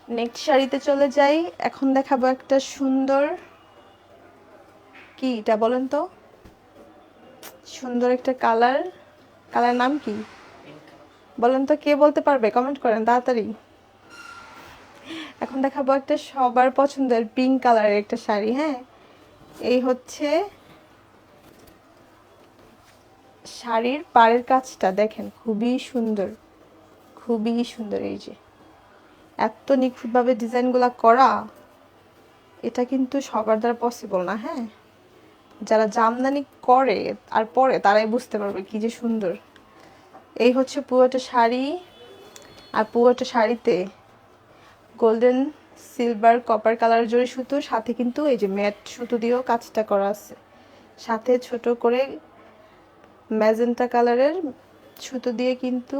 Next শাড়িতে চলে যাই। এখন দেখাবো একটা সুন্দর, কি এটা বলেন তো, সুন্দর একটা কালার। কালার নাম কি বলেন তো, কে বলতে পারবে? কমেন্ট করেন তাড়াতাড়ি। এখন দেখাবো একটা সবার পছন্দের পিঙ্ক কালারের একটা শাড়ি। হ্যাঁ, এই হচ্ছে শাড়ির পাড়ের কাজটা, দেখেন খুবই সুন্দর, খুবই সুন্দর। এই যে এত নিখুঁতভাবে ডিজাইনগুলো করা, এটা কিন্তু সবার দ্বারা পসিবল না। হ্যাঁ, যারা জামদানি করে আর পরে তারাই বুঝতে পারবে কি যে সুন্দর। এই হচ্ছে পুরোটা শাড়ি, আর পুরোটা শাড়িতে গোল্ডেন, সিলভার, কপার কালার জড়ি সুতো, সাথে কিন্তু এই যে ম্যাট সুতো দিয়েও কাজটা করা আছে, সাথে ছোট করে ম্যাজেন্টা কালারের সুতো দিয়ে কিন্তু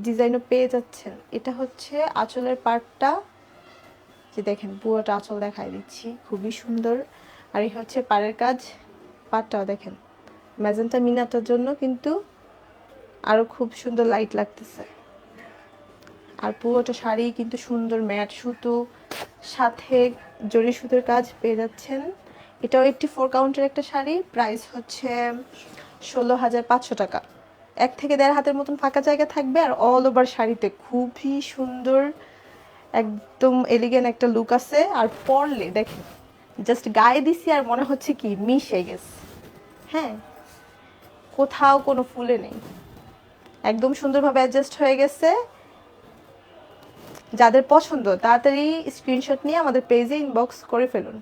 ডিজাইনও পেয়ে যাচ্ছেন। এটা হচ্ছে আঁচলের পার্টটা, যে দেখেন পুরোটা আঁচল দেখাই দিচ্ছি, খুবই সুন্দর। আর এই হচ্ছে পাড়ের কাজ, পাড়টাও দেখেন ম্যাজেন্টা মিনাটার জন্য কিন্তু আরও খুব সুন্দর লাইট লাগতেছে। আর পুরোটা শাড়ি কিন্তু সুন্দর ম্যাট সুতো, সাথে জরি সুতোর কাজ পেয়ে যাচ্ছেন। এটাও 84 কাউন্টের একটা শাড়ি, প্রাইস হচ্ছে 16,500 টাকা। 1 থেকে 1.5 হাতের মতন ফাঁকা জায়গা থাকবে, আর অল ওভার শাড়িতে খুবই সুন্দর, একদম এলিগেন্ট একটা লুক আছে। আর পরলে দেখেন জাস্ট গায়ে দিছি আর মনে হচ্ছে কি মিশে গেছে। হ্যাঁ, কোথাও কোনো ফুলে নেই, একদম সুন্দরভাবে অ্যাডজাস্ট হয়ে গেছে। যাদের পছন্দ তাড়াতাড়ি স্ক্রিনশট নিয়ে আমাদের পেজে ইনবক্স করে ফেলুন।